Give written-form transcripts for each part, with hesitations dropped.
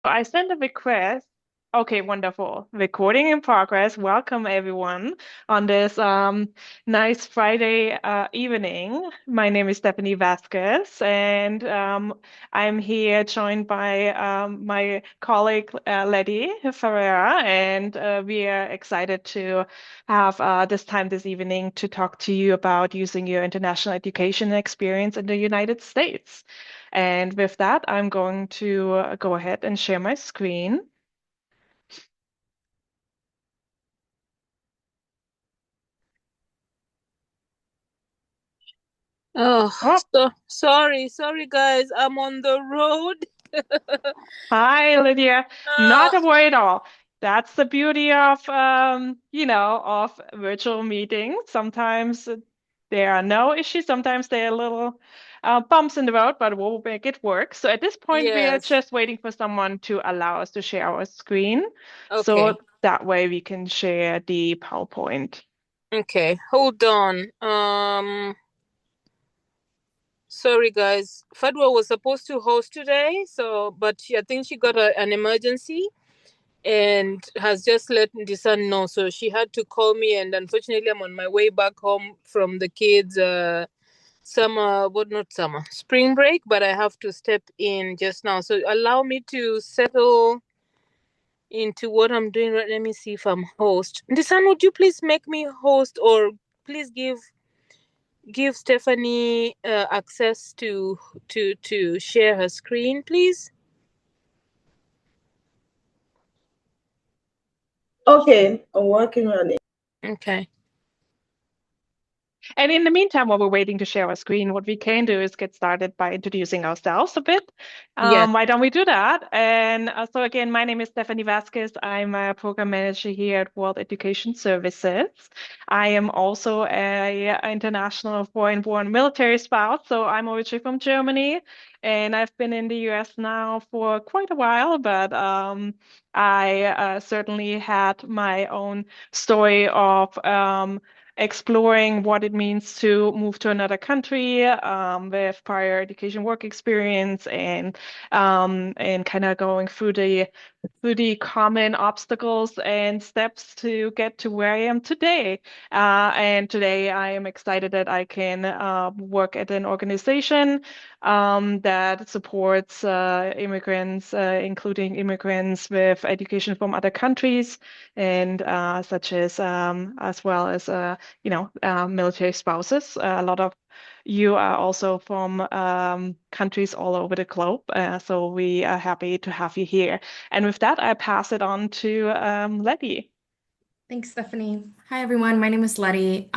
I sent a request. Okay, wonderful. Recording in progress. Welcome everyone on this nice Friday evening. My name is Stephanie Vasquez, and I'm here joined by my colleague Letty Ferreira, and we are excited to have this time this evening to talk to you about using your international education experience in the United States. And with that, I'm going to go ahead and share my screen. Oh, Oh, sorry, guys. I'm on the road. hi, Lydia. Not Uh, a worry at all. That's the beauty of, of virtual meetings. Sometimes there are no issues. Sometimes there are little bumps in the road, but we'll make it work. So at this point, we are yes. just waiting for someone to allow us to share our screen. Okay. So that way we can share the PowerPoint. Okay. Hold on. Sorry, guys. Fadwa was supposed to host today, I think she got an emergency and has just let the son know. So she had to call me, and unfortunately, I'm on my way back home from the kids' summer, what not summer, spring break. But I have to step in just now. So allow me to settle into what I'm doing right. Let me see if I'm host. Ndisan, would you please make me host, or please give Stephanie access to share her screen, please? Okay, I'm working on it. Okay. And in the meantime, while we're waiting to share our screen, what we can do is get started by introducing ourselves a bit. Yes. Why don't we do that? And so again, my name is Stephanie Vasquez. I'm a program manager here at World Education Services. I am also a international foreign-born military spouse, so I'm originally from Germany, and I've been in the US now for quite a while, but I certainly had my own story of exploring what it means to move to another country with prior education work experience and kind of going through the common obstacles and steps to get to where I am today. And today I am excited that I can work at an organization that supports immigrants, including immigrants with education from other countries, and such as well as military spouses. A lot of you are also from countries all over the globe, so we are happy to have you here. And with that, I pass it on to Letty. Thanks, Stephanie. Hi, everyone. My name is Letty.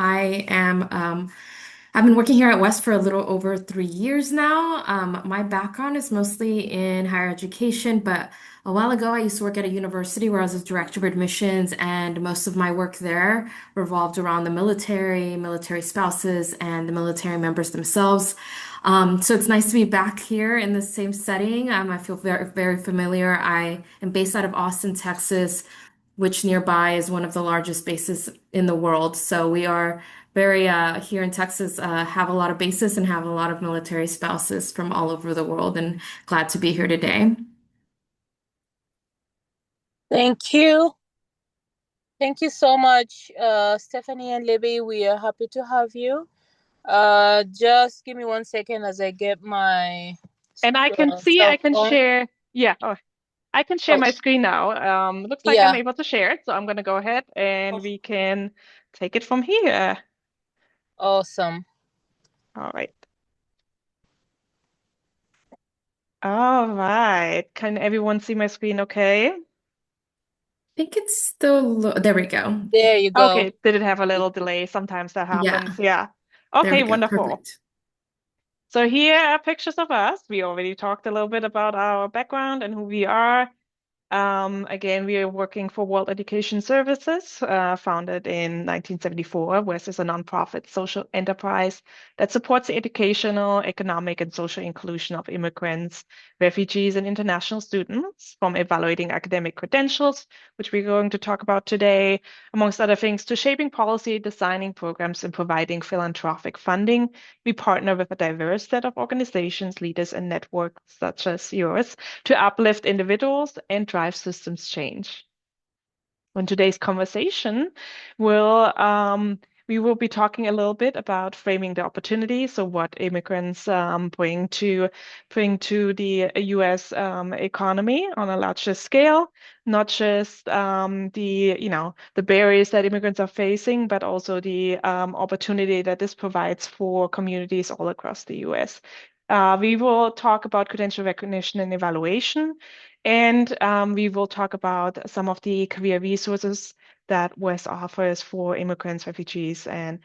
I've been working here at WES for a little over 3 years now. My background is mostly in higher education, but a while ago I used to work at a university where I was a director of admissions, and most of my work there revolved around the military, military spouses, and the military members themselves. So it's nice to be back here in the same setting. I feel very, very familiar. I am based out of Austin, Texas, which nearby is one of the largest bases in the world. So we are very, here in Texas, have a lot of bases and have a lot of military spouses from all over the world, and glad to be here today. Thank you. Thank you so much, Stephanie and Libby. We are happy to have you. Just give me 1 second as I get my And I can see I cell can phone. share. Yeah, oh, I can share Oh, my screen now. Looks like I'm yeah. able to share it, so I'm going to go ahead and Oh, we can take it from here. awesome. All right. All right. Can everyone see my screen okay? I think it's still, there we go. There you go. Okay, did it have a little delay? Sometimes that happens. Yeah, Yeah. there we Okay, go. wonderful. Perfect. So here are pictures of us. We already talked a little bit about our background and who we are. again, we are working for World Education Services, founded in 1974. WES is a nonprofit social enterprise that supports the educational, economic, and social inclusion of immigrants, refugees, and international students, from evaluating academic credentials, which we're going to talk about today, amongst other things, to shaping policy, designing programs, and providing philanthropic funding. We partner with a diverse set of organizations, leaders, and networks such as yours to uplift individuals and drive systems change. In today's conversation, we will be talking a little bit about framing the opportunity, so what immigrants bring to the U.S. Economy on a larger scale, not just the barriers that immigrants are facing, but also the opportunity that this provides for communities all across the U.S. We will talk about credential recognition and evaluation, and we will talk about some of the career resources that WES offers for immigrants, refugees, and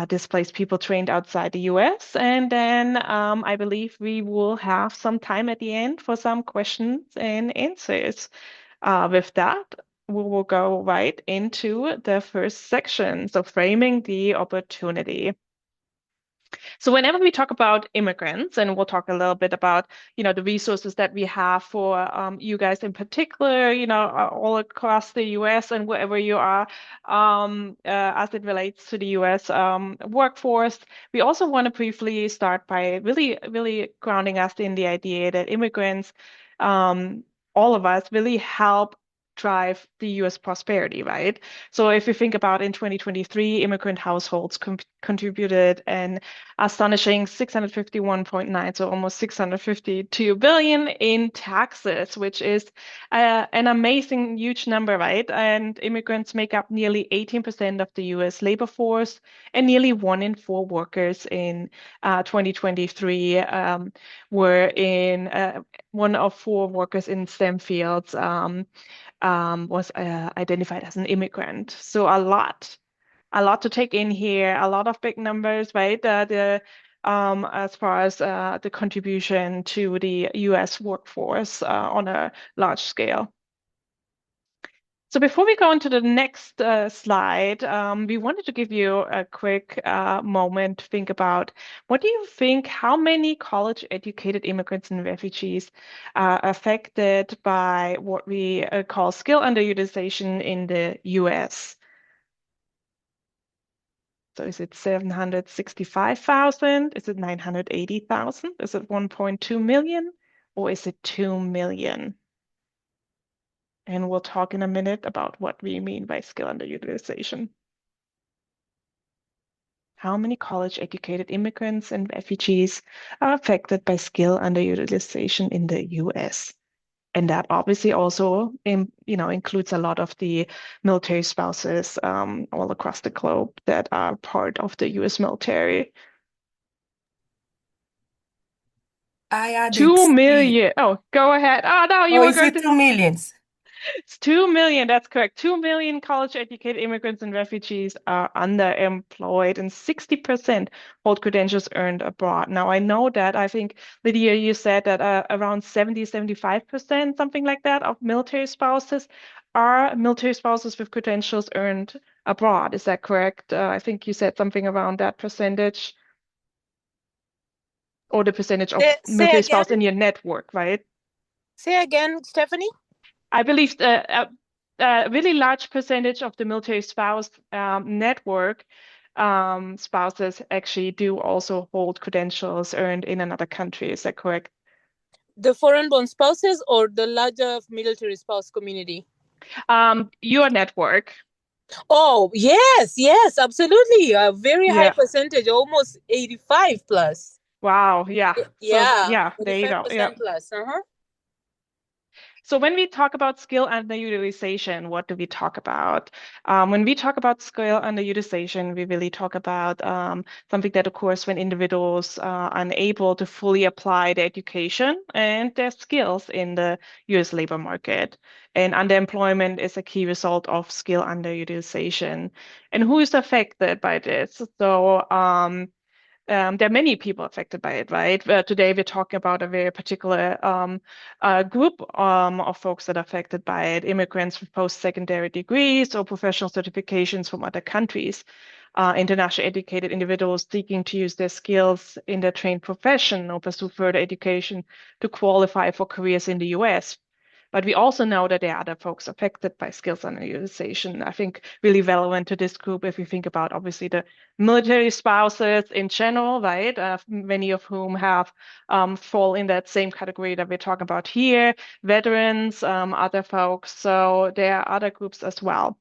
displaced people trained outside the US. And then I believe we will have some time at the end for some questions and answers. With that, we will go right into the first section, so framing the opportunity. So whenever we talk about immigrants, and we'll talk a little bit about, the resources that we have for you guys in particular, all across the US and wherever you are, as it relates to the US workforce, we also want to briefly start by really, really grounding us in the idea that immigrants, all of us, really help drive the US prosperity, right? So if you think about in 2023, immigrant households contributed an astonishing 651.9, so almost 652 billion in taxes, which is an amazing, huge number, right? And immigrants make up nearly 18% of the US labor force, and nearly 1 in 4 workers in 2023 were in 1 of 4 workers in STEM fields was identified as an immigrant. So a lot to take in here, a lot of big numbers, right? As far as the contribution to the US workforce on a large scale. So before we go into the next slide, we wanted to give you a quick moment to think about, what do you think, how many college-educated immigrants and refugees are affected by what we call skill underutilization in the US? So is it 765,000? Is it 980,000? Is it 1.2 million? Or is it 2 million? And we'll talk in a minute about what we mean by skill underutilization. How many college-educated immigrants and refugees are affected by skill underutilization in the US? And that obviously also includes a lot of the military spouses all across the globe that are part of the US military. I added 2 million. Oh, go ahead. Oh, no, you Oh, were is going it to. 2 millions? It's 2 million, that's correct. 2 million college-educated immigrants and refugees are underemployed, and 60% hold credentials earned abroad. Now, I know that, I think, Lydia, you said that around 75%, something like that, of military spouses are military spouses with credentials earned abroad. Is that correct? I think you said something around that percentage, or the percentage of Say military again. spouse in your network, right? Say again, Stephanie. I believe a really large percentage of the military spouse network spouses actually do also hold credentials earned in another country. Is that correct? The foreign-born spouses or the larger military spouse community? Your network. Oh, yes, absolutely. A very high Yeah. percentage, almost 85 plus. Wow. Yeah. So Yeah, there you go. Yeah. 85% plus. So when we talk about skill underutilization, what do we talk about? When we talk about skill underutilization, we really talk about something that occurs when individuals are unable to fully apply their education and their skills in the US labor market. And underemployment is a key result of skill underutilization. And who is affected by this? So there are many people affected by it, right? Today we're talking about a very particular group of folks that are affected by it, immigrants with post-secondary degrees or professional certifications from other countries, internationally educated individuals seeking to use their skills in their trained profession or pursue further education to qualify for careers in the US. But we also know that there are other folks affected by skills underutilization. I think really relevant to this group if you think about obviously the military spouses in general, right? Many of whom have fall in that same category that we're talking about here, veterans, other folks. So there are other groups as well.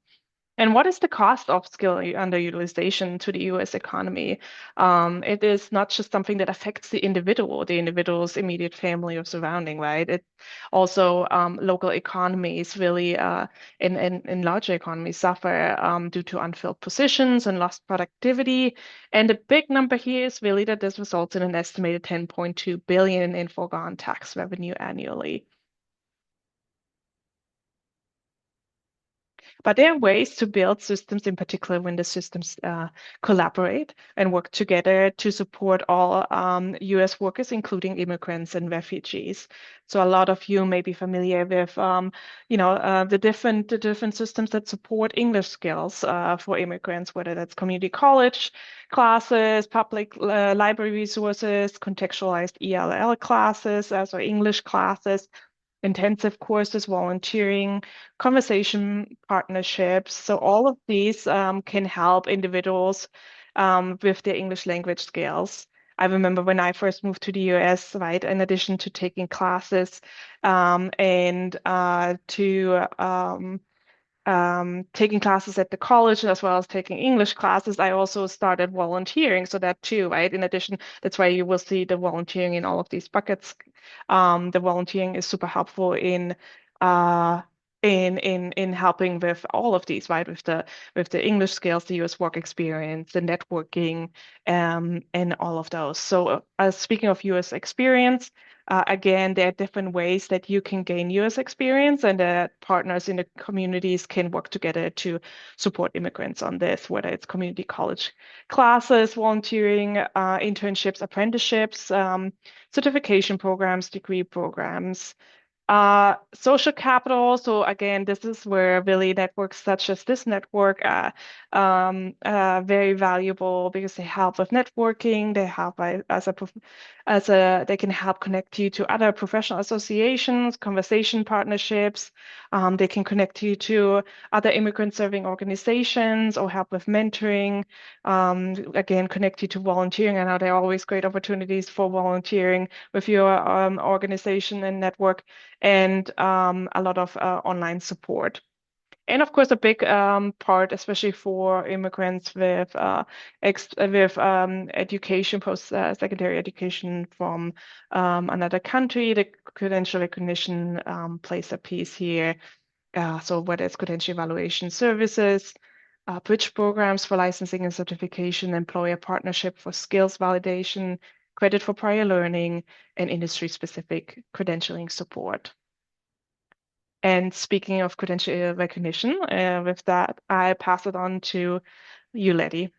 And what is the cost of skill underutilization to the US economy? It is not just something that affects the individual's immediate family or surrounding, right? It also local economies really in larger economies suffer due to unfilled positions and lost productivity. And the big number here is really that this results in an estimated 10.2 billion in foregone tax revenue annually. But there are ways to build systems, in particular when the systems collaborate and work together to support all US workers, including immigrants and refugees. So a lot of you may be familiar with, the different systems that support English skills for immigrants, whether that's community college classes, public library resources, contextualized ELL classes, also English classes, intensive courses, volunteering, conversation partnerships. So all of these can help individuals with their English language skills. I remember when I first moved to the US, right, in addition to taking classes and to taking classes at the college as well as taking English classes, I also started volunteering. So that too, right? In addition, that's why you will see the volunteering in all of these buckets. The volunteering is super helpful uh, in helping with all of these, right? With the English skills, the US work experience, the networking, and all of those. So speaking of US experience, again, there are different ways that you can gain US experience, and that partners in the communities can work together to support immigrants on this, whether it's community college classes, volunteering, internships, apprenticeships, certification programs, degree programs. Social capital. So again, this is where really networks such as this network are very valuable because they help with networking. They help they can help connect you to other professional associations, conversation partnerships. They can connect you to other immigrant serving organizations or help with mentoring. Again, connect you to volunteering. I know there are always great opportunities for volunteering with your organization and network, and a lot of online support. And of course, a big part, especially for immigrants with education, post-secondary education from another country, the credential recognition plays a piece here. So whether it's credential evaluation services, bridge programs for licensing and certification, employer partnership for skills validation, credit for prior learning, and industry-specific credentialing support. And speaking of credential recognition, with that, I pass it on to you, Letty.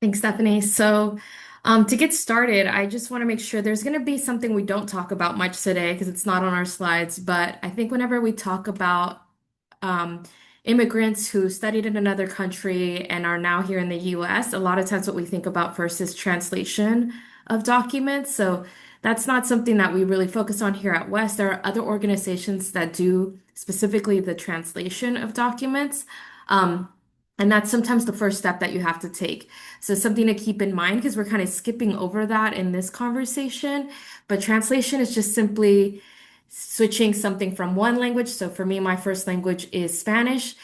Thanks, Stephanie. So, to get started, I just want to make sure there's going to be something we don't talk about much today because it's not on our slides. But I think whenever we talk about um, immigrants who studied in another country and are now here in the US, a lot of times what we think about first is translation of documents. So that's not something that we really focus on here at WES. There are other organizations that do specifically the translation of documents. Um, and that's sometimes the first step that you have to take. So something to keep in mind because we're kind of skipping over that in this conversation. But translation is just simply switching something from one language. So for me, my first language is Spanish,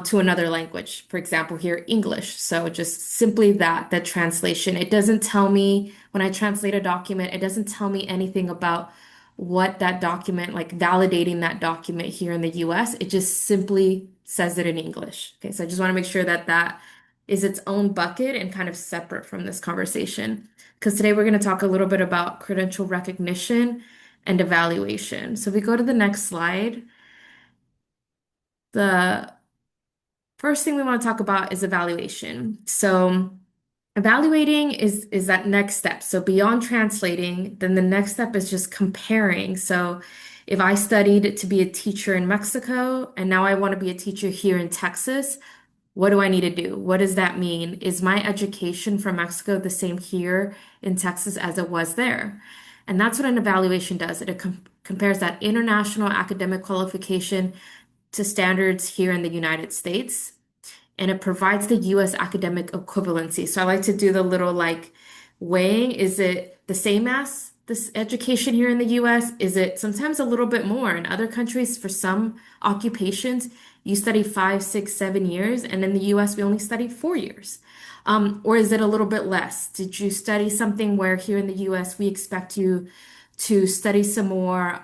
to another language. For example, here, English. So just simply that translation. It doesn't tell me when I translate a document, it doesn't tell me anything about what that document, like validating that document here in the US. It just simply says it in English. Okay, so I just want to make sure that that is its own bucket and kind of separate from this conversation. Because today we're going to talk a little bit about credential recognition and evaluation. So if we go to the next slide, the first thing we want to talk about is evaluation. So Evaluating is that next step. So beyond translating, then the next step is just comparing. So if I studied to be a teacher in Mexico and now I want to be a teacher here in Texas, what do I need to do? What does that mean? Is my education from Mexico the same here in Texas as it was there? And that's what an evaluation does. It compares that international academic qualification to standards here in the United States, and it provides the US academic equivalency. So I like to do the little like weighing. Is it the same as this education here in the US? Is it sometimes a little bit more? In other countries, for some occupations, you study 5, 6, 7 years, and in the US, we only study 4 years. Or is it a little bit less? Did you study something where here in the US, we expect you to study some more?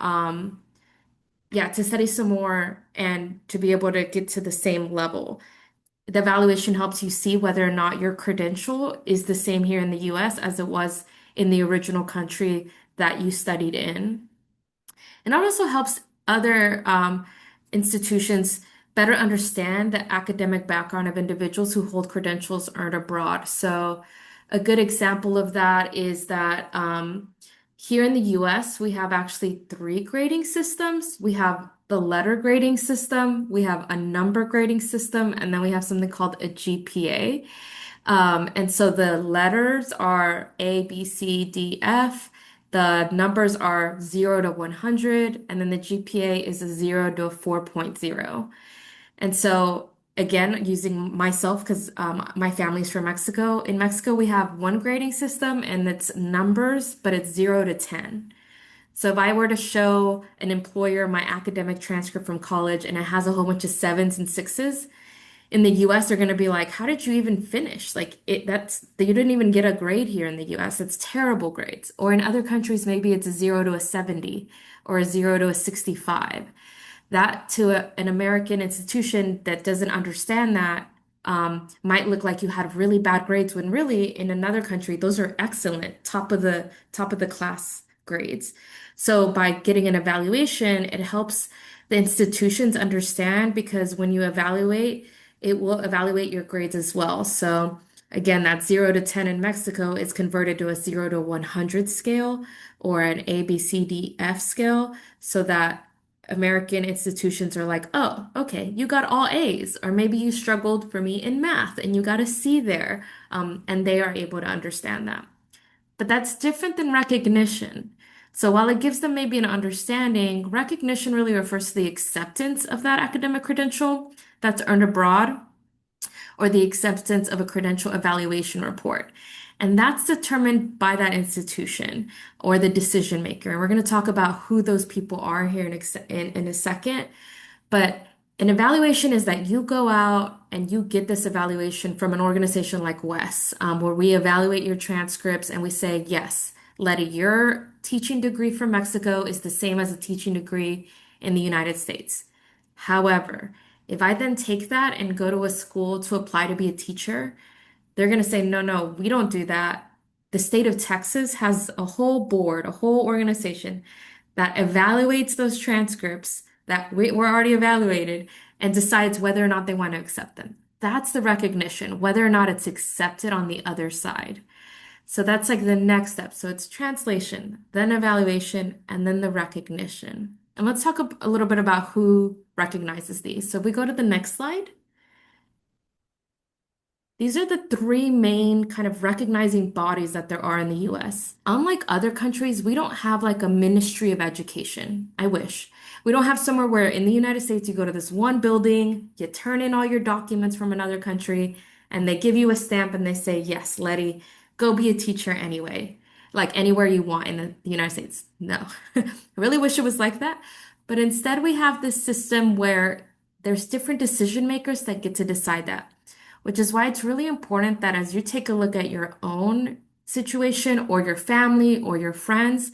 Yeah, to study some more and to be able to get to the same level. The evaluation helps you see whether or not your credential is the same here in the US as it was in the original country that you studied in. And it also helps other institutions better understand the academic background of individuals who hold credentials earned abroad. So, a good example of that is that here in the US, we have actually three grading systems. We have the letter grading system, we have a number grading system, and then we have something called a GPA. And so the letters are A, B, C, D, F. The numbers are 0 to 100, and then the GPA is a 0 to 4.0. And so, again, using myself, because my family's from Mexico, in Mexico, we have one grading system and it's numbers, but it's 0 to 10. So if I were to show an employer my academic transcript from college and it has a whole bunch of sevens and sixes, in the US, they're going to be like, how did you even finish? Like you didn't even get a grade here in the US. It's terrible grades. Or in other countries, maybe it's a 0 to a 70 or a 0 to a 65. That to an American institution that doesn't understand that might look like you had really bad grades when really in another country, those are excellent, top of the class grades. So by getting an evaluation, it helps the institutions understand because when you evaluate, it will evaluate your grades as well. So again, that 0 to 10 in Mexico is converted to a 0 to 100 scale or an A, B, C, D, F scale so that American institutions are like, oh, okay, you got all A's, or maybe you struggled for me in math and you got a C there, and they are able to understand that. But that's different than recognition. So while it gives them maybe an understanding, recognition really refers to the acceptance of that academic credential that's earned abroad or the acceptance of a credential evaluation report. And that's determined by that institution or the decision maker. And we're going to talk about who those people are here in a second. But an evaluation is that you go out and you get this evaluation from an organization like WES, where we evaluate your transcripts and we say, yes, Letty, your teaching degree from Mexico is the same as a teaching degree in the United States. However, if I then take that and go to a school to apply to be a teacher, they're going to say, no, no, we don't do that. The state of Texas has a whole board, a whole organization that evaluates those transcripts that were already evaluated and decides whether or not they want to accept them. That's the recognition, whether or not it's accepted on the other side. So that's like the next step. So it's translation, then evaluation, and then the recognition. And let's talk a little bit about who recognizes these. So if we go to the next slide. These are the three main kind of recognizing bodies that there are in the US. Unlike other countries, we don't have like a Ministry of Education. I wish. We don't have somewhere where in the United States you go to this one building, you turn in all your documents from another country, and they give you a stamp and they say, yes, Letty, go be a teacher anyway, like anywhere you want in the United States. No, I really wish it was like that. But instead, we have this system where there's different decision makers that get to decide that, which is why it's really important that as you take a look at your own situation or your family or your friends,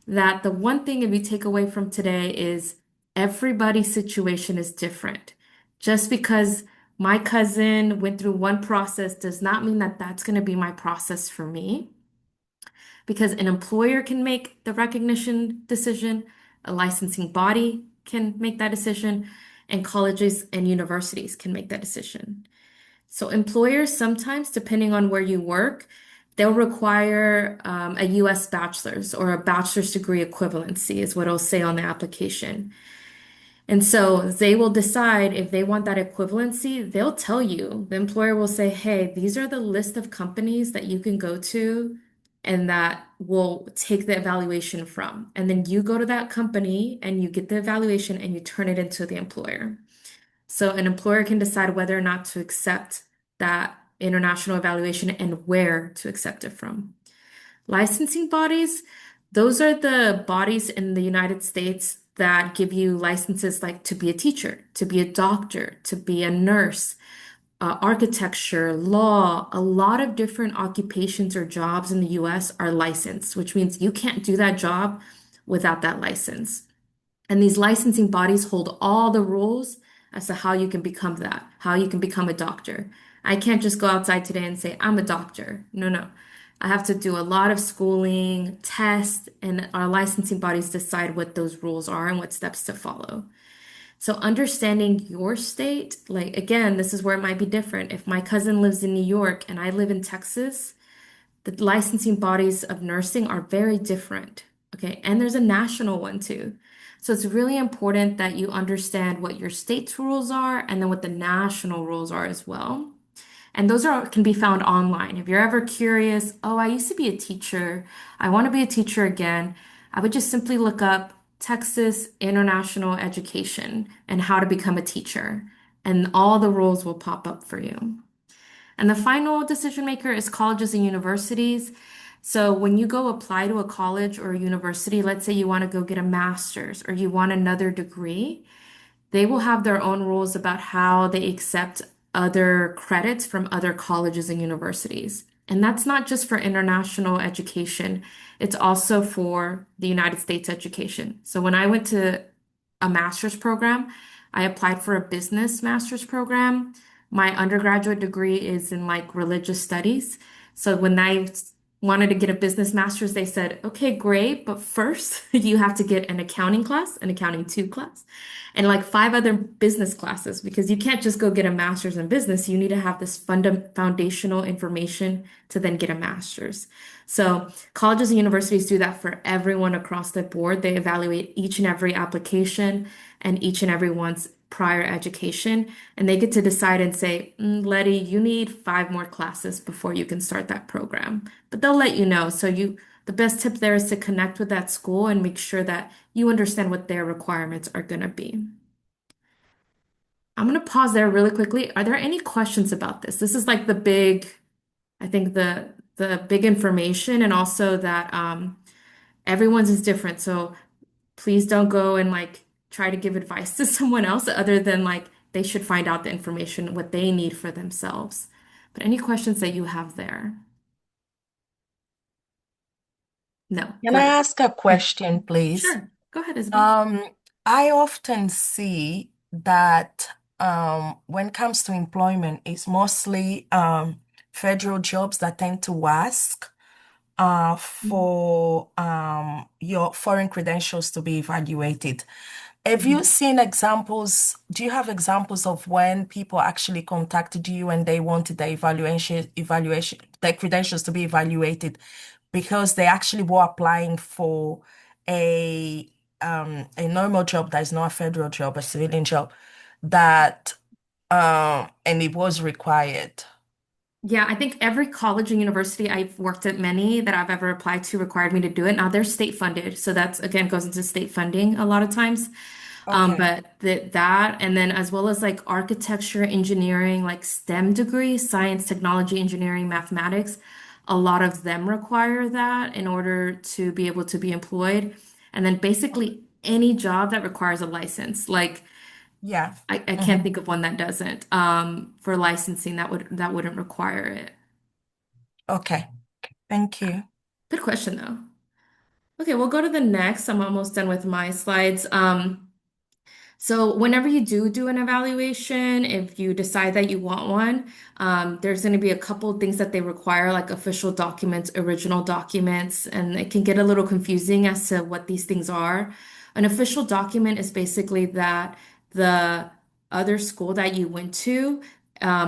that the one thing if you take away from today is everybody's situation is different. Just because my cousin went through one process does not mean that that's going to be my process for me. Because an employer can make the recognition decision, a licensing body can make that decision, and colleges and universities can make that decision. So employers sometimes, depending on where you work, they'll require a US bachelor's or a bachelor's degree equivalency is what it'll say on the application. And so they will decide if they want that equivalency, they'll tell you. The employer will say, hey, these are the list of companies that you can go to and that will take the evaluation from. And then you go to that company and you get the evaluation and you turn it into the employer. So an employer can decide whether or not to accept that international evaluation and where to accept it from. Licensing bodies, those are the bodies in the United States that give you licenses like to be a teacher, to be a doctor, to be a nurse, architecture, law, a lot of different occupations or jobs in the US are licensed, which means you can't do that job without that license. And these licensing bodies hold all the rules as to how you can become that, how you can become a doctor. I can't just go outside today and say, I'm a doctor. No, no. I have to do a lot of schooling, tests, and our licensing bodies decide what those rules are and what steps to follow. So understanding your state, like again, this is where it might be different. If my cousin lives in New York and I live in Texas, the licensing bodies of nursing are very different. Okay. And there's a national one too. So it's really important that you understand what your state's rules are and then what the national rules are as well. And those are can be found online. If you're ever curious, oh, I used to be a teacher. I want to be a teacher again. I would just simply look up Texas International Education and how to become a teacher. And all the rules will pop up for you. And the final decision maker is colleges and universities. So when you go apply to a college or a university, let's say you want to go get a master's or you want another degree, they will have their own rules about how they accept other credits from other colleges and universities. And that's not just for international education, it's also for the United States education. So when I went to a master's program, I applied for a business master's program. My undergraduate degree is in like religious studies. So when I wanted to get a business master's, they said, okay, great, but first you have to get an accounting class, an accounting two class, and like five other business classes because you can't just go get a master's in business. You need to have this foundational information to then get a master's. So colleges and universities do that for everyone across the board. They evaluate each and every application and each and everyone's prior education, and they get to decide and say, Letty, you need five more classes before you can start that program. But they'll let you know. So the best tip there is to connect with that school and make sure that you understand what their requirements are going to be. I'm going to pause there really quickly. Are there any questions about this? This is like the big, I think the big information and also that everyone's is different. So please don't go and like try to give advice to someone else other than like they should find out the information, what they need for themselves. But any questions that you have there? No. Can I Good. ask a question, please? Sure. Go ahead, Isabel. I often see that when it comes to employment, it's mostly federal jobs that tend to ask for your foreign credentials to be evaluated. Have you seen examples? Do you have examples of when people actually contacted you and they wanted the their credentials to be evaluated because they actually were applying for a a normal job that is not a federal job, a civilian job, that and it was required. Yeah, I think every college and university I've worked at many that I've ever applied to required me to do it. Now they're state funded, so that's again goes into state funding a lot of times. Okay. But that and then as well as like architecture, engineering, like STEM degrees, science, technology, engineering, mathematics, a lot of them require that in order to be able to be employed. And then basically any job that requires a license, like Yeah. I can't Mhm. think of one that doesn't. For licensing, that wouldn't require it. Okay. Thank you. Good question though. Okay, we'll go to the next. I'm almost done with my slides. So whenever you do an evaluation, if you decide that you want one, there's going to be a couple of things that they require, like official documents, original documents, and it can get a little confusing as to what these things are. An official document is basically that the other school that you went to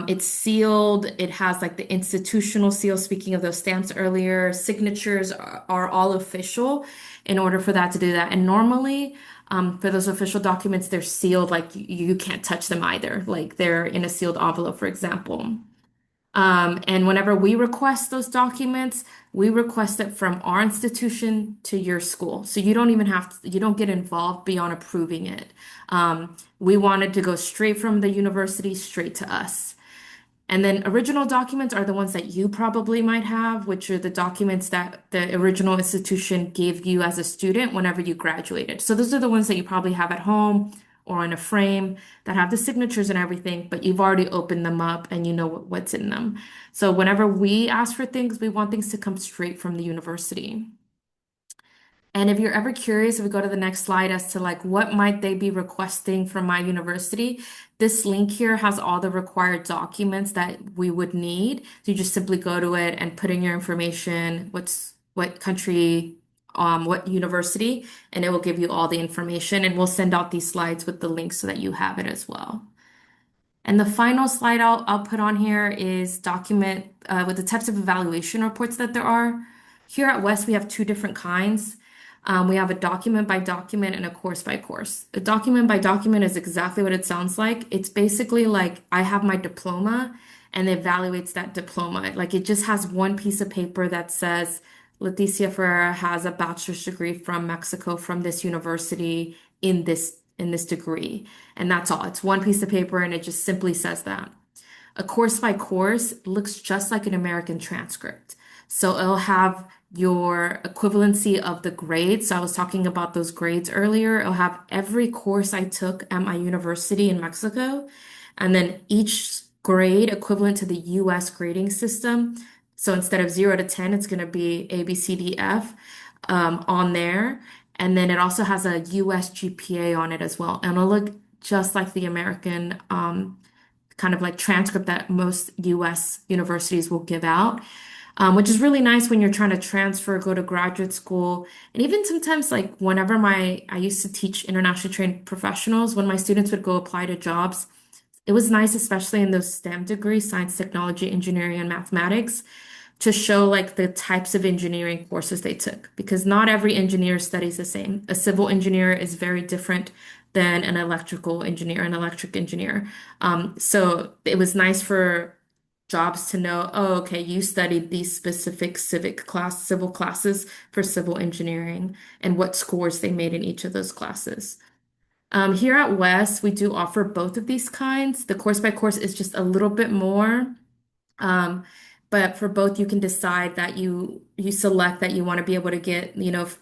It's sealed. It has like the institutional seal, speaking of those stamps earlier. Signatures are all official in order for that to do that. And normally, for those official documents, they're sealed, like you can't touch them either. Like they're in a sealed envelope, for example. And whenever we request those documents, we request it from our institution to your school. So you don't even have to, you don't get involved beyond approving it. We wanted to go straight from the university straight to us. And then original documents are the ones that you probably might have, which are the documents that the original institution gave you as a student whenever you graduated. So those are the ones that you probably have at home or in a frame that have the signatures and everything, but you've already opened them up and you know what's in them. So whenever we ask for things, we want things to come straight from the university. And if you're ever curious, if we go to the next slide as to like what might they be requesting from my university, this link here has all the required documents that we would need. So you just simply go to it and put in your information, what country, what university, and it will give you all the information. And we'll send out these slides with the links so that you have it as well. And the final slide I'll put on here is document with the types of evaluation reports that there are. Here at WES, we have two different kinds. We have a document by document and a course by course. A document by document is exactly what it sounds like. It's basically like I have my diploma and it evaluates that diploma. Like it just has one piece of paper that says Leticia Ferreira has a bachelor's degree from Mexico from this university in this degree. And that's all. It's one piece of paper and it just simply says that. A course by course looks just like an American transcript. So it'll have your equivalency of the grades. So I was talking about those grades earlier. It'll have every course I took at my university in Mexico, and then each grade equivalent to the US grading system. So instead of 0 to 10, it's going to be A, B, C, D, F on there. And then it also has a US GPA on it as well. And it'll look just like the American kind of like transcript that most US universities will give out, which is really nice when you're trying to transfer, go to graduate school. And even sometimes, like whenever I used to teach internationally trained professionals, when my students would go apply to jobs, it was nice, especially in those STEM degrees, science, technology, engineering, and mathematics, to show like the types of engineering courses they took, because not every engineer studies the same. A civil engineer is very different than an electrical engineer, an electric engineer. So it was nice for jobs to know, oh, okay, you studied these specific civil classes for civil engineering and what scores they made in each of those classes. Here at WES, we do offer both of these kinds. The course by course is just a little bit more. Um, but for both, you can decide that you select that you want to be able to get,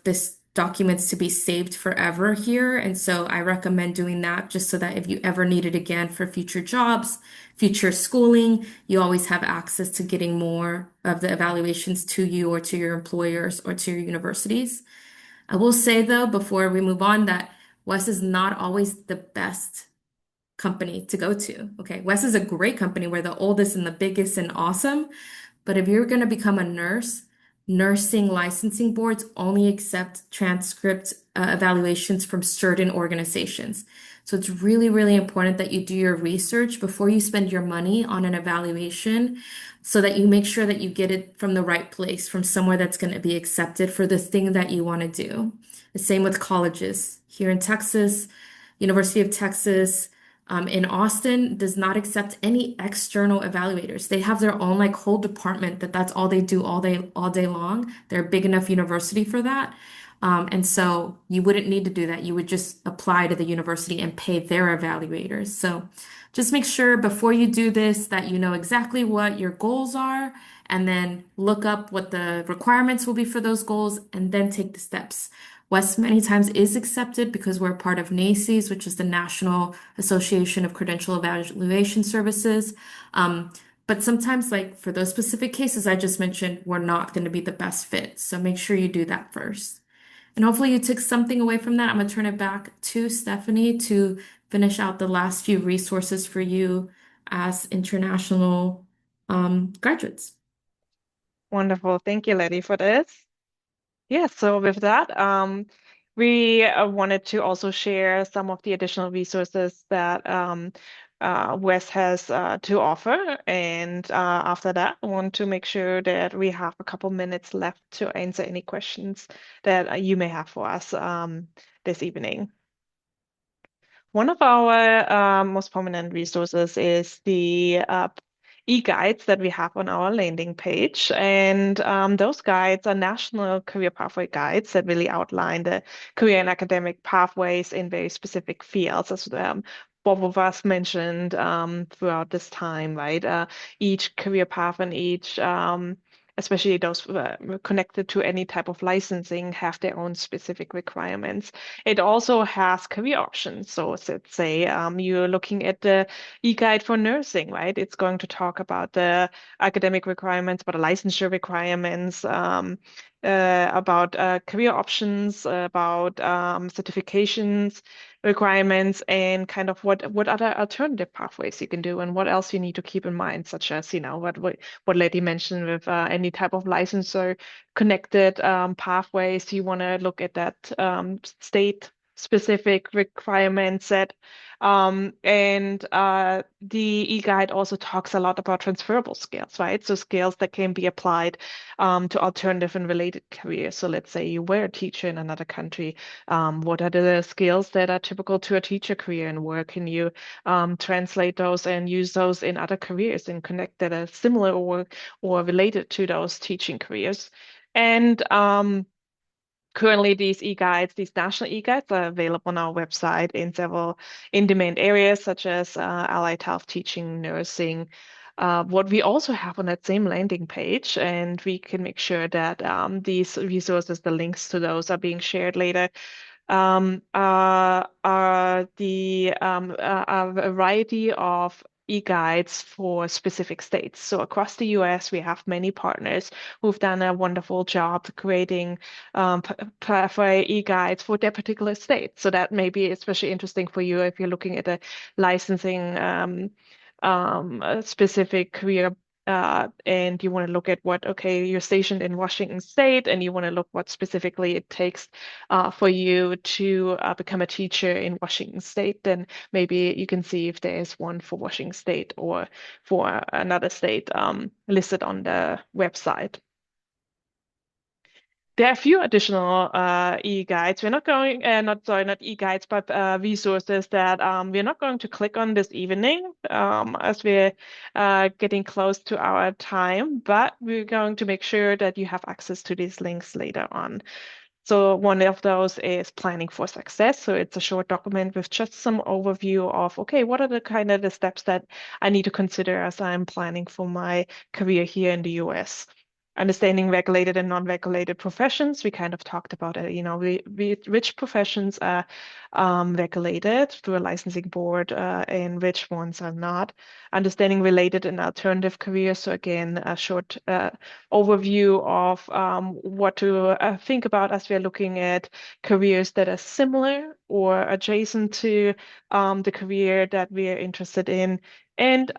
this documents to be saved forever here. And so I recommend doing that just so that if you ever need it again for future jobs, future schooling, you always have access to getting more of the evaluations to you or to your employers or to your universities. I will say though, before we move on, that WES is not always the best company to go to. Okay, WES is a great company. We're the oldest and the biggest and awesome. But if you're going to become a nurse, nursing licensing boards only accept transcript evaluations from certain organizations. So it's really, really important that you do your research before you spend your money on an evaluation so that you make sure that you get it from the right place, from somewhere that's going to be accepted for the thing that you want to do. The same with colleges. Here in Texas, University of Texas, in Austin does not accept any external evaluators. They have their own like whole department that's all they do all day long. They're a big enough university for that. And so you wouldn't need to do that. You would just apply to the university and pay their evaluators. So just make sure before you do this that you know exactly what your goals are, and then look up what the requirements will be for those goals, and then take the steps. WES many times is accepted because we're part of NACES, which is the National Association of Credential Evaluation Services. But sometimes, like for those specific cases I just mentioned, we're not going to be the best fit. So make sure you do that first. And hopefully you took something away from that. I'm going to turn it back to Stephanie to finish out the last few resources for you as international graduates. Wonderful. Thank you, Letty, for this. Yeah, so with that, we wanted to also share some of the additional resources that WES has to offer. And after that, I want to make sure that we have a couple minutes left to answer any questions that you may have for us this evening. One of our most prominent resources is the e-guides that we have on our landing page. And those guides are national career pathway guides that really outline the career and academic pathways in very specific fields, as both of us mentioned throughout this time, right? Each career path and each especially those connected to any type of licensing, have their own specific requirements. It also has career options. So let's say you're looking at the e-guide for nursing, right? It's going to talk about the academic requirements, about the licensure requirements, about career options, about certifications requirements, and kind of what other alternative pathways you can do and what else you need to keep in mind, such as, what Lady mentioned with any type of licensure connected pathways. You want to look at that state specific requirement set. And the e-guide also talks a lot about transferable skills, right? So skills that can be applied to alternative and related careers. So let's say you were a teacher in another country. What are the skills that are typical to a teacher career, and where can you translate those and use those in other careers and connect that are similar or related to those teaching careers? And currently, these e-guides, these national e-guides, are available on our website in several in-demand areas such as allied health, teaching, nursing. What we also have on that same landing page, and we can make sure that these resources, the links to those, are being shared later, are a variety of e-guides for specific states. So across the US, we have many partners who've done a wonderful job creating pathway e-guides for their particular state. So that may be especially interesting for you if you're looking at a licensing a specific career and you want to look at okay, you're stationed in Washington State and you want to look what specifically it takes for you to become a teacher in Washington State, then maybe you can see if there is one for Washington State or for another state listed on the website. There are a few additional e-guides. We're not going, not e-guides, but resources that we're not going to click on this evening as we're getting close to our time, but we're going to make sure that you have access to these links later on. So one of those is Planning for Success. So it's a short document with just some overview of, okay, what are the kind of the steps that I need to consider as I'm planning for my career here in the US. Understanding regulated and non-regulated professions. We kind of talked about it, which professions are regulated through a licensing board and which ones are not. Understanding related and alternative careers. So again, a short overview of what to think about as we're looking at careers that are similar or adjacent to the career that we're interested in. And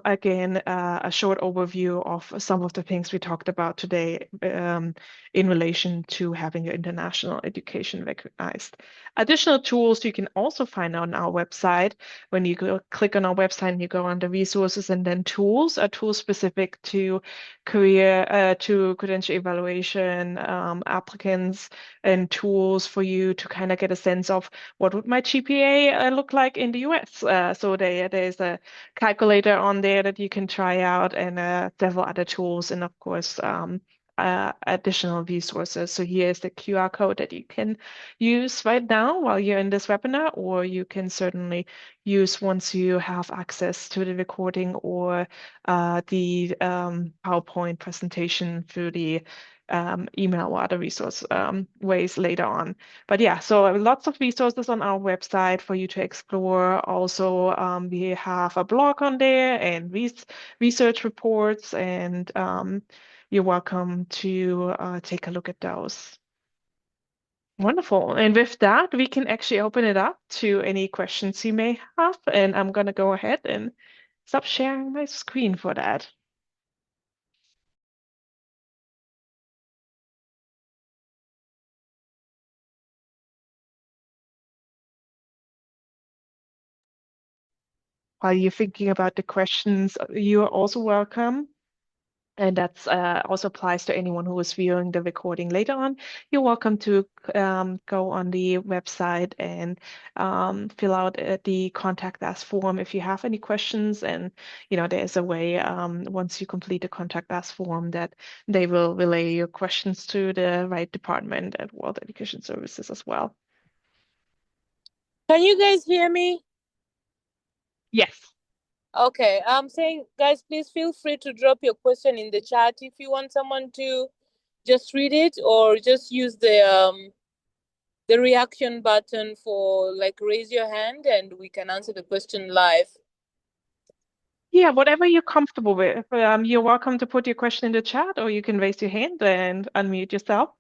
again, a short overview of some of the things we talked about today in relation to having your international education recognized. Additional tools you can also find on our website. When you click on our website and you go under resources and then tools, are tools specific to to credential evaluation applicants, and tools for you to kind of get a sense of what would my GPA look like in the US. So there's a calculator on there that you can try out, and several other tools, and of course additional resources. So here's the QR code that you can use right now while you're in this webinar, or you can certainly use once you have access to the recording or the PowerPoint presentation through the email or other resource ways later on. But yeah, so lots of resources on our website for you to explore. Also, we have a blog on there and research reports, and you're welcome to take a look at those. Wonderful. And with that, we can actually open it up to any questions you may have. And I'm going to go ahead and stop sharing my screen for that. while you're thinking about the questions, you're also welcome. And that's also applies to anyone who is viewing the recording later on. You're welcome to go on the website and fill out the contact us form if you have any questions. And there's a way once you complete the contact us form that they will relay your questions to the right department at World Education Services as well. Can you guys hear me? Yes. Okay, I'm saying, guys, please feel free to drop your question in the chat if you want someone to just read it, or just use the reaction button for like raise your hand and we can answer the question live. Yeah, whatever you're comfortable with. You're welcome to put your question in the chat, or you can raise your hand and unmute yourself.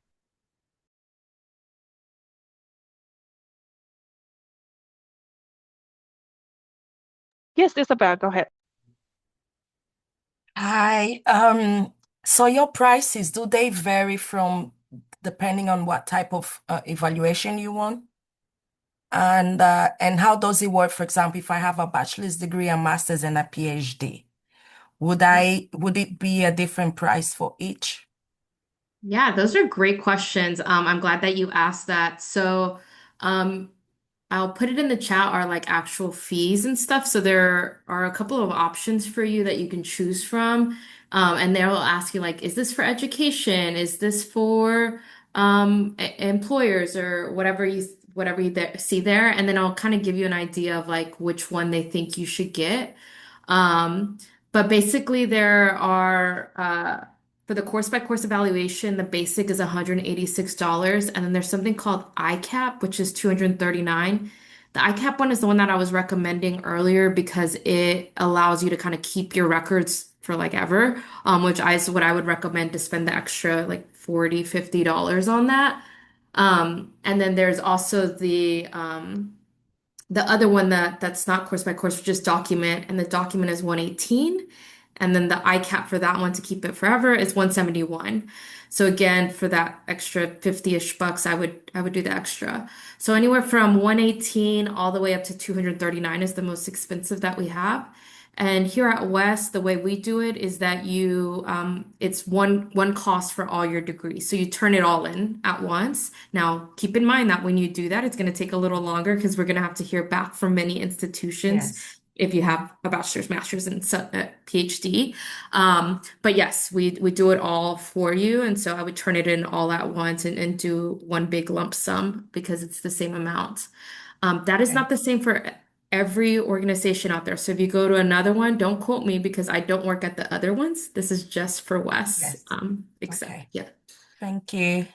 Yes, Isabel, go ahead. Hi. So your prices, do they vary from depending on what type of evaluation you want? And how does it work? For example, if I have a bachelor's degree, a master's, and a PhD, would it be a different price for each? Yeah, those are great questions. I'm glad that you asked that. So, um, I'll put it in the chat are like actual fees and stuff. So there are a couple of options for you that you can choose from. And they'll ask you like, is this for education? Is this for employers or whatever you see there? And then I'll kind of give you an idea of like which one they think you should get. Um, but basically there are for the course by course evaluation, the basic is $186, and then there's something called ICAP, which is $239. The ICAP one is the one that I was recommending earlier because it allows you to kind of keep your records for like ever, which is what I would recommend to spend the extra like $40, $50 on that. And then there's also the other one that's not course by course, just document, and the document is 118. And then the ICAP for that one to keep it forever is 171. So again, for that extra 50-ish bucks, I would do the extra. So anywhere from 118 all the way up to 239 is the most expensive that we have. And here at WES, the way we do it is that it's one cost for all your degrees. So you turn it all in at once. Now, keep in mind that when you do that, it's going to take a little longer because we're going to have to hear back from many institutions Yes. if you have a bachelor's, master's, and PhD. But yes, we do it all for you. And so I would turn it in all at once and do one big lump sum because it's the same amount. That is Okay. not the same for every organization out there. So if you go to another one, don't quote me because I don't work at the other ones. This is just for WES. Yes. Except, Okay. yeah. Thank you.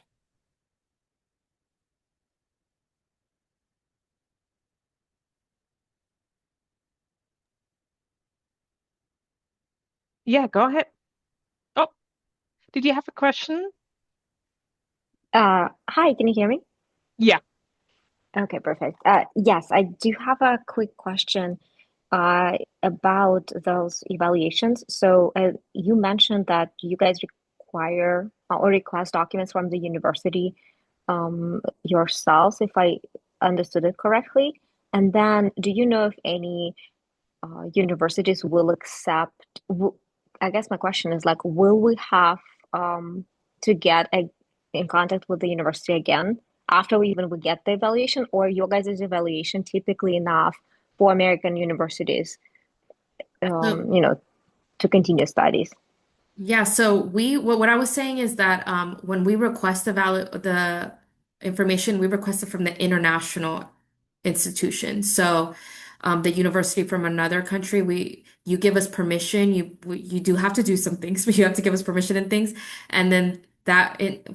Yeah, go ahead. Oh, did you have a question? Hi, can you hear me? Yeah. Okay, perfect. Yes, I do have a quick question about those evaluations. So, you mentioned that you guys require or request documents from the university yourselves, if I understood it correctly. And then, do you know if any universities will accept? I guess my question is like, will we have to get in contact with the university again after we get the evaluation, or your guys' evaluation typically enough for American universities, So to continue studies? yeah, so what I was saying is that when we request the information, we request it from the international institution. So the university from another country, you give us permission. You do have to do some things, but you have to give us permission and things. And then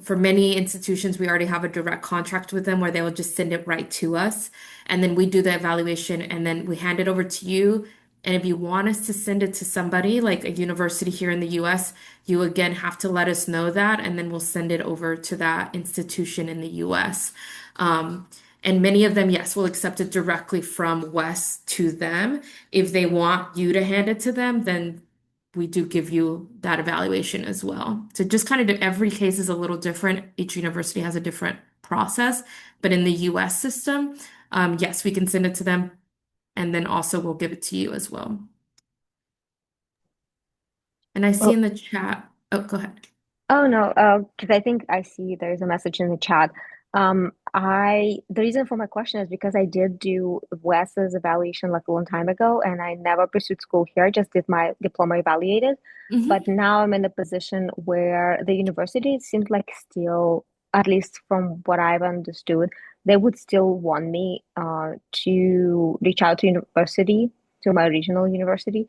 for many institutions, we already have a direct contract with them where they will just send it right to us, and then we do the evaluation, and then we hand it over to you. And if you want us to send it to somebody like a university here in the US, you again have to let us know that, and then we'll send it over to that institution in the US. Um, and many of them, yes, will accept it directly from WES to them. If they want you to hand it to them, then we do give you that evaluation as well. So just kind of every case is a little different. Each university has a different process, but in the US system, yes, we can send it to them and then also we'll give it to you as well. And I see in the chat, oh, go ahead. Oh no, because I think I see there's a message in the chat. The reason for my question is because I did do WES's evaluation like a long time ago, and I never pursued school here. I just did my diploma evaluated. But now I'm in a position where the university seems like still, at least from what I've understood, they would still want me to reach out to university, to my regional university,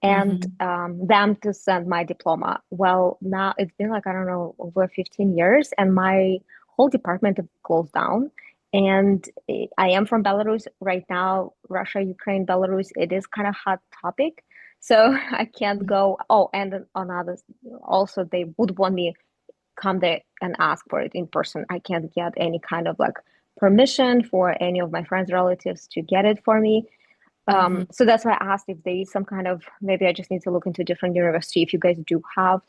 and them to send my diploma. Well, now it's been like, I don't know, over 15 years, and my whole department have closed down. And I am from Belarus right now. Russia, Ukraine, Belarus, it is kind of hot topic. So I can't go. Oh, and on others, also they would want me come there and ask for it in person. I can't get any kind of like permission for any of my friends, relatives to get it for me. So that's why I asked if there is some kind of, maybe I just need to look into different university if you guys do have,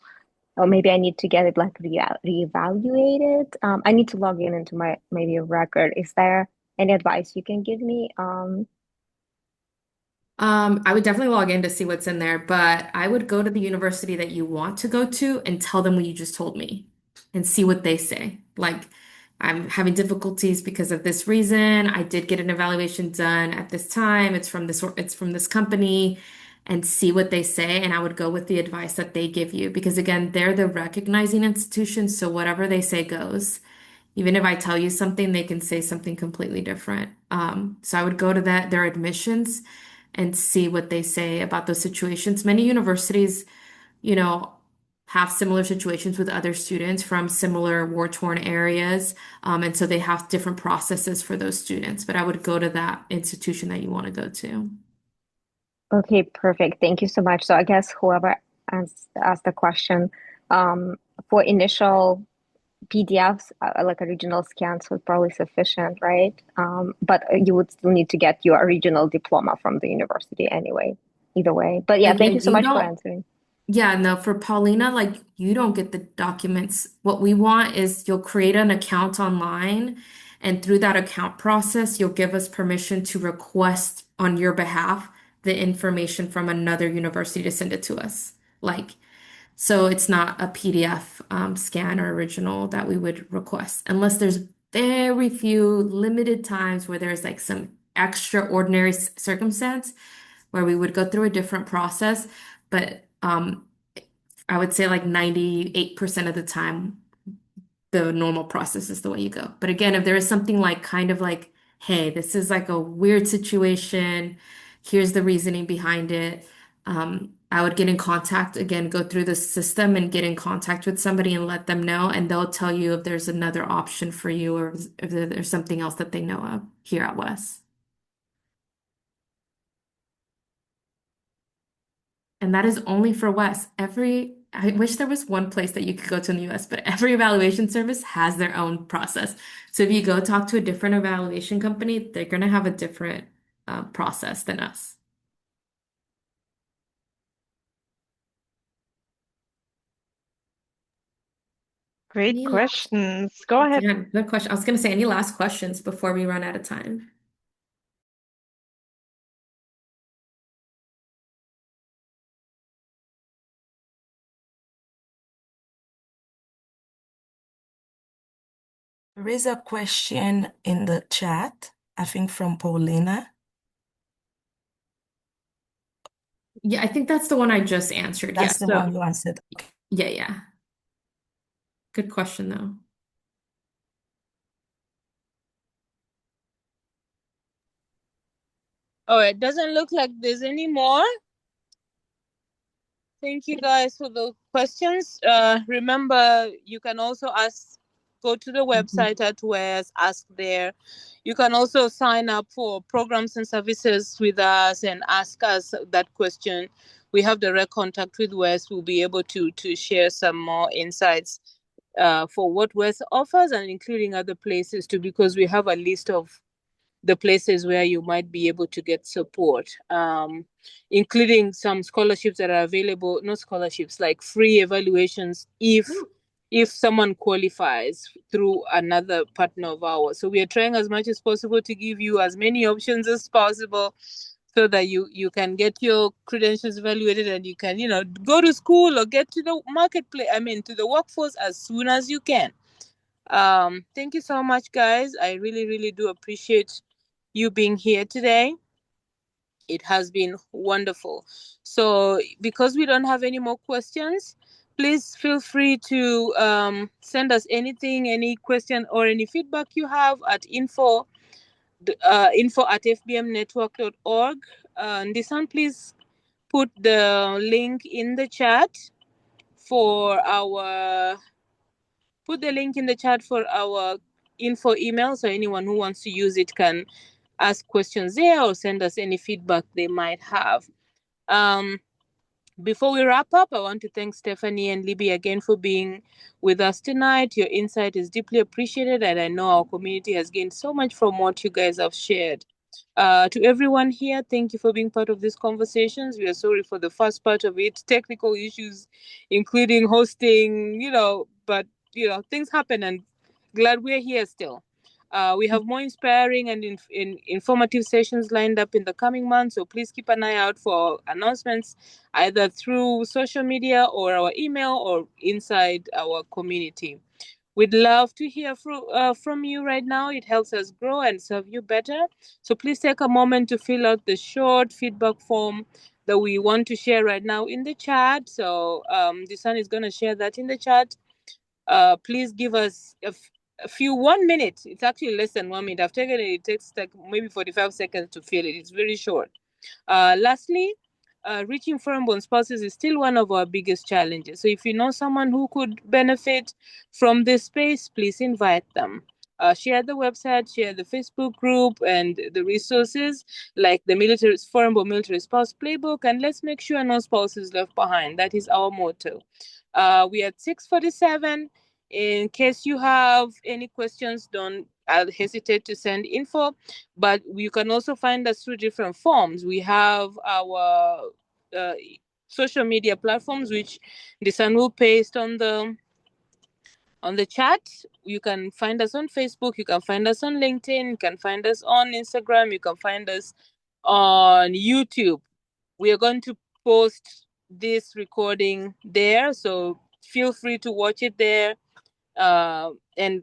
or maybe I need to get it like reevaluated. I need to log in into my maybe a record. Is there any advice you can give me? I would definitely log in to see what's in there, but I would go to the university that you want to go to and tell them what you just told me and see what they say. Like, I'm having difficulties because of this reason. I did get an evaluation done at this time. It's from this company, and see what they say. And I would go with the advice that they give you because again, they're the recognizing institution, so whatever they say goes. Even if I tell you something, they can say something completely different. So I would go to their admissions and see what they say about those situations. Many universities, you know, have similar situations with other students from similar war-torn areas. And so they have different processes for those students. But I would go to that institution that you want to go to. Okay, perfect. Thank you so much. So I guess whoever asked the question, for initial PDFs, like original scans was probably sufficient, right? But you would still need to get your original diploma from the university anyway, either way. But yeah, thank you so much for answering. Yeah, no, for Paulina, like you don't get the documents. What we want is you'll create an account online, and through that account process, you'll give us permission to request on your behalf the information from another university to send it to us. Like, so it's not a PDF scan or original that we would request, unless there's very few limited times where there's like some extraordinary circumstance where we would go through a different process. But I would say like 98% of the time, the normal process is the way you go. But again, if there is something like kind of like, hey, this is like a weird situation, here's the reasoning behind it. I would get in contact again, go through the system and get in contact with somebody and let them know, and they'll tell you if there's another option for you or if there's something else that they know of here at WES. And that is only for WES. I wish there was one place that you could go to in the US, but every evaluation service has their own process. So if you go talk to a different evaluation company, they're going to have a different process than us. Great questions. Go ahead. Yeah, good question. I was going to say, any last questions before we run out of time? There is a question in the chat, I think from Paulina. Yeah, I think that's the one I just answered. That's the one you answered. Yeah. Good question, though. Oh, it doesn't look like there's any more. Thank you guys for the questions. Remember, you can also go to the website at WES, ask there. You can also sign up for programs and services with us and ask us that question. We have direct contact with WES. We'll be able to share some more insights for what WES offers and including other places too, because we have a list of the places where you might be able to get support, including some scholarships that are available, not scholarships, like free evaluations if someone qualifies through another partner of ours. So we are trying as much as possible to give you as many options as possible so that you can get your credentials evaluated and you can, go to school or get to the marketplace, to the workforce as soon as you can. Thank you so much, guys. I really, really do appreciate you being here today. It has been wonderful. So, because we don't have any more questions, please feel free to send us anything, any question or any feedback you have at info@fbmnetwork.org. Ndisan, please put the link in the chat for our info email, so anyone who wants to use it can ask questions there or send us any feedback they might have. Before we wrap up, I want to thank Stephanie and Libby again for being with us tonight. Your insight is deeply appreciated, and I know our community has gained so much from what you guys have shared. To everyone here, thank you for being part of these conversations. We are sorry for the first part of it, technical issues, including hosting, but, things happen, and glad we're here still. We have more inspiring and informative sessions lined up in the coming months, so please keep an eye out for announcements either through social media or our email or inside our community. We'd love to hear from you right now. It helps us grow and serve you better. So please take a moment to fill out the short feedback form that we want to share right now in the chat. So Disan is going to share that in the chat. Please give us a few 1 minute. It's actually less than 1 minute. I've taken it. It takes like maybe 45 seconds to fill it. It's very short. Lastly, reaching foreign-born spouses is still one of our biggest challenges. So if you know someone who could benefit from this space, please invite them. Share the website, share the Facebook group and the resources like the foreign-born military spouse playbook, and let's make sure no spouse is left behind. That is our motto. We are at 6:47. In case you have any questions, don't hesitate to send info, but you can also find us through different forms. We have our social media platforms, which Disan will paste on the chat. You can find us on Facebook, you can find us on LinkedIn, you can find us on Instagram, you can find us on YouTube. We are going to post this recording there, so feel free to watch it there. And